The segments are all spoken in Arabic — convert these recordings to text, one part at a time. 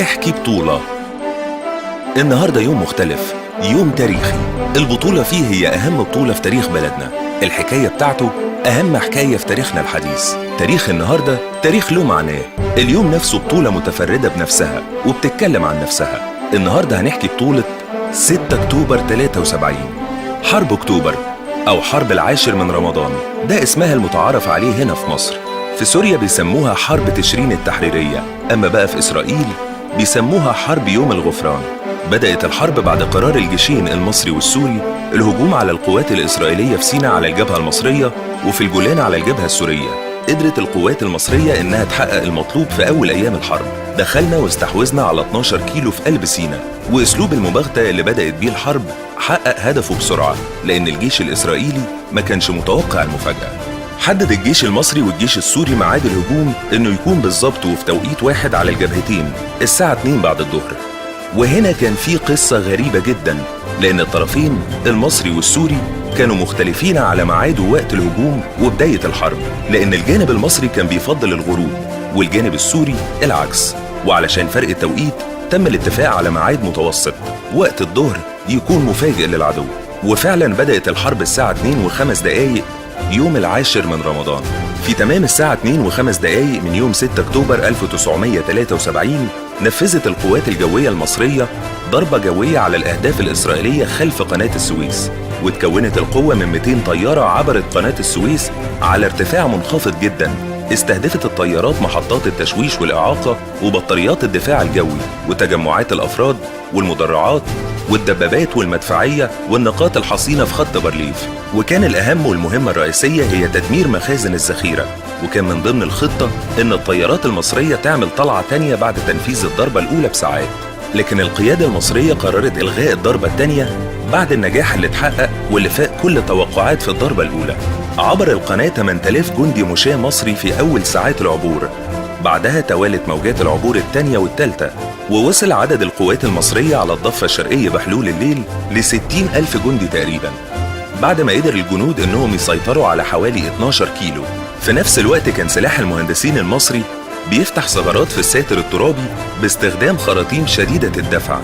احكي بطولة. النهاردة يوم مختلف، يوم تاريخي. البطولة فيه هي أهم بطولة في تاريخ بلدنا. الحكاية بتاعته أهم حكاية في تاريخنا الحديث. تاريخ النهاردة تاريخ له معناه. اليوم نفسه بطولة متفردة بنفسها وبتتكلم عن نفسها. النهاردة هنحكي بطولة 6 أكتوبر 73. حرب أكتوبر أو حرب العاشر من رمضان، ده اسمها المتعارف عليه هنا في مصر. في سوريا بيسموها حرب تشرين التحريرية، أما بقى في إسرائيل بيسموها حرب يوم الغفران. بدأت الحرب بعد قرار الجيشين المصري والسوري الهجوم على القوات الإسرائيلية في سيناء على الجبهة المصرية وفي الجولان على الجبهة السورية. قدرت القوات المصرية إنها تحقق المطلوب في أول أيام الحرب. دخلنا واستحوذنا على 12 كيلو في قلب سيناء، وأسلوب المباغتة اللي بدأت بيه الحرب حقق هدفه بسرعة، لأن الجيش الإسرائيلي ما كانش متوقع المفاجأة. حدد الجيش المصري والجيش السوري ميعاد الهجوم إنه يكون بالظبط وفي توقيت واحد على الجبهتين الساعة 2 بعد الظهر. وهنا كان في قصة غريبة جدا، لأن الطرفين المصري والسوري كانوا مختلفين على ميعاد ووقت الهجوم وبداية الحرب، لأن الجانب المصري كان بيفضل الغروب والجانب السوري العكس. وعلشان فرق التوقيت تم الاتفاق على ميعاد متوسط وقت الظهر يكون مفاجئ للعدو. وفعلا بدأت الحرب الساعة 2:05 يوم العاشر من رمضان. في تمام الساعة 2:05 من يوم 6 أكتوبر 1973 نفذت القوات الجوية المصرية ضربة جوية على الأهداف الإسرائيلية خلف قناة السويس، وتكونت القوة من 200 طيارة عبرت قناة السويس على ارتفاع منخفض جدا. استهدفت الطيارات محطات التشويش والإعاقة وبطاريات الدفاع الجوي وتجمعات الأفراد والمدرعات والدبابات والمدفعية والنقاط الحصينة في خط بارليف. وكان الأهم والمهمة الرئيسية هي تدمير مخازن الذخيرة، وكان من ضمن الخطة إن الطيارات المصرية تعمل طلعة تانية بعد تنفيذ الضربة الأولى بساعات. لكن القيادة المصرية قررت إلغاء الضربة التانية بعد النجاح اللي اتحقق واللي فاق كل التوقعات في الضربة الأولى. عبر القناة 8000 جندي مشاة مصري في أول ساعات العبور. بعدها توالت موجات العبور الثانية والثالثة، ووصل عدد القوات المصرية على الضفة الشرقية بحلول الليل ل60,000 جندي تقريباً، بعد ما قدر الجنود إنهم يسيطروا على حوالي 12 كيلو. في نفس الوقت كان سلاح المهندسين المصري بيفتح ثغرات في الساتر الترابي باستخدام خراطيم شديدة الدفع،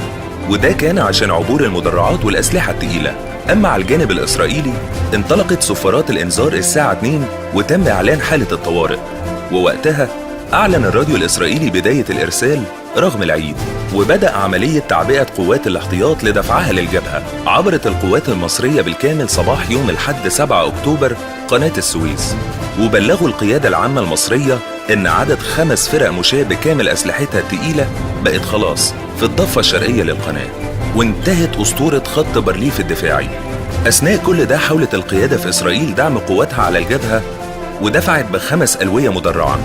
وده كان عشان عبور المدرعات والأسلحة التقيلة. أما على الجانب الإسرائيلي انطلقت صفارات الإنذار الساعة 2 وتم إعلان حالة الطوارئ، ووقتها أعلن الراديو الإسرائيلي بداية الإرسال رغم العيد، وبدأ عملية تعبئة قوات الاحتياط لدفعها للجبهة. عبرت القوات المصرية بالكامل صباح يوم الأحد 7 أكتوبر قناة السويس، وبلغوا القيادة العامة المصرية إن عدد 5 فرق مشاة بكامل أسلحتها التقيلة بقت خلاص في الضفة الشرقية للقناة، وانتهت أسطورة خط بارليف الدفاعي. أثناء كل ده حاولت القيادة في إسرائيل دعم قواتها على الجبهة، ودفعت ب5 ألوية مدرعة،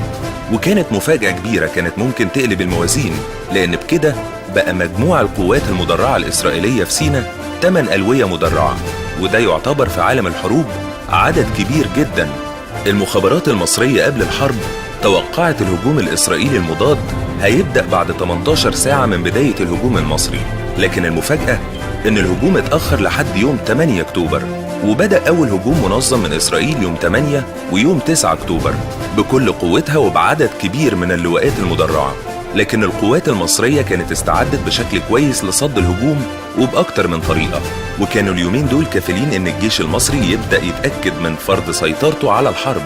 وكانت مفاجأة كبيرة كانت ممكن تقلب الموازين، لأن بكده بقى مجموع القوات المدرعة الإسرائيلية في سيناء 8 ألوية مدرعة، وده يعتبر في عالم الحروب عدد كبير جدا. المخابرات المصرية قبل الحرب توقعت الهجوم الإسرائيلي المضاد هيبدأ بعد 18 ساعة من بداية الهجوم المصري، لكن المفاجأة إن الهجوم اتأخر لحد يوم 8 أكتوبر، وبدأ أول هجوم منظم من إسرائيل يوم 8 ويوم 9 أكتوبر بكل قوتها وبعدد كبير من اللواءات المدرعة. لكن القوات المصرية كانت استعدت بشكل كويس لصد الهجوم وبأكتر من طريقة، وكانوا اليومين دول كافلين إن الجيش المصري يبدأ يتأكد من فرض سيطرته على الحرب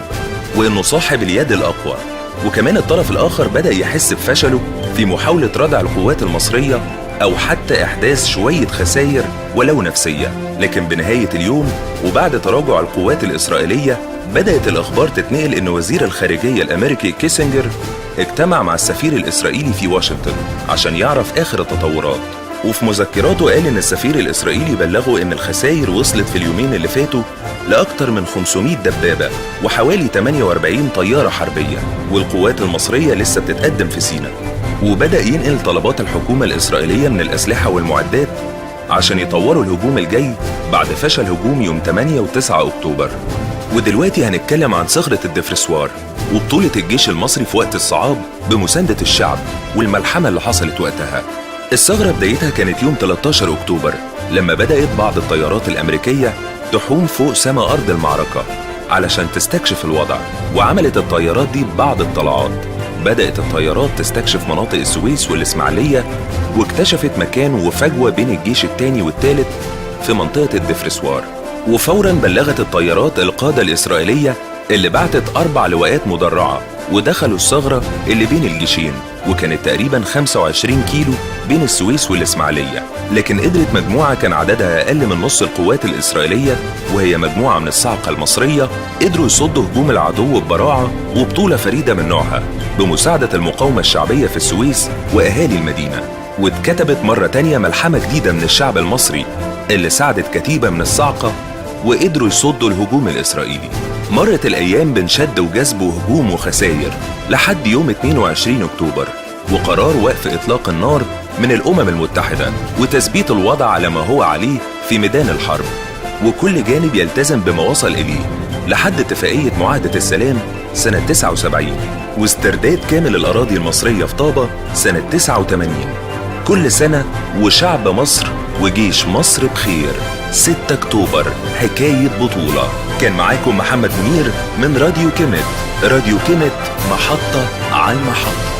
وإنه صاحب اليد الأقوى. وكمان الطرف الآخر بدأ يحس بفشله في محاولة ردع القوات المصرية أو حتى إحداث شوية خسائر ولو نفسية. لكن بنهاية اليوم وبعد تراجع القوات الإسرائيلية بدأت الأخبار تتنقل إن وزير الخارجية الأمريكي كيسنجر اجتمع مع السفير الإسرائيلي في واشنطن عشان يعرف آخر التطورات، وفي مذكراته قال إن السفير الإسرائيلي بلغه إن الخسائر وصلت في اليومين اللي فاتوا لأكتر من 500 دبابة وحوالي 48 طيارة حربية، والقوات المصرية لسه بتتقدم في سيناء. وبدأ ينقل طلبات الحكومة الإسرائيلية من الأسلحة والمعدات عشان يطوروا الهجوم الجاي بعد فشل هجوم يوم 8 و9 أكتوبر. ودلوقتي هنتكلم عن ثغرة الدفرسوار وبطولة الجيش المصري في وقت الصعاب بمساندة الشعب والملحمة اللي حصلت وقتها. الثغرة بدايتها كانت يوم 13 أكتوبر لما بدأت بعض الطيارات الأمريكية تحوم فوق سما أرض المعركة علشان تستكشف الوضع، وعملت الطيارات دي بعض الطلعات بدأت الطيارات تستكشف مناطق السويس والإسماعيلية، واكتشفت مكان وفجوة بين الجيش الثاني والثالث في منطقة الدفرسوار. وفوراً بلغت الطيارات القادة الإسرائيلية اللي بعتت 4 لواءات مدرعة ودخلوا الثغرة اللي بين الجيشين، وكانت تقريباً 25 كيلو بين السويس والإسماعيلية. لكن قدرت مجموعة كان عددها أقل من نص القوات الإسرائيلية، وهي مجموعة من الصاعقة المصرية، قدروا يصدوا هجوم العدو ببراعة وبطولة فريدة من نوعها بمساعدة المقاومة الشعبية في السويس وأهالي المدينة. واتكتبت مرة تانية ملحمة جديدة من الشعب المصري اللي ساعدت كتيبة من الصاعقة وقدروا يصدوا الهجوم الإسرائيلي. مرت الأيام بين شد وجذب وهجوم وخسائر لحد يوم 22 أكتوبر وقرار وقف إطلاق النار من الأمم المتحدة وتثبيت الوضع على ما هو عليه في ميدان الحرب، وكل جانب يلتزم بما وصل إليه لحد اتفاقية معاهدة السلام سنة 79 واسترداد كامل الأراضي المصرية في طابة سنة 89. كل سنة وشعب مصر وجيش مصر بخير. 6 أكتوبر حكاية بطولة. كان معاكم محمد منير من راديو كيميت. راديو كيميت، محطة على المحطة.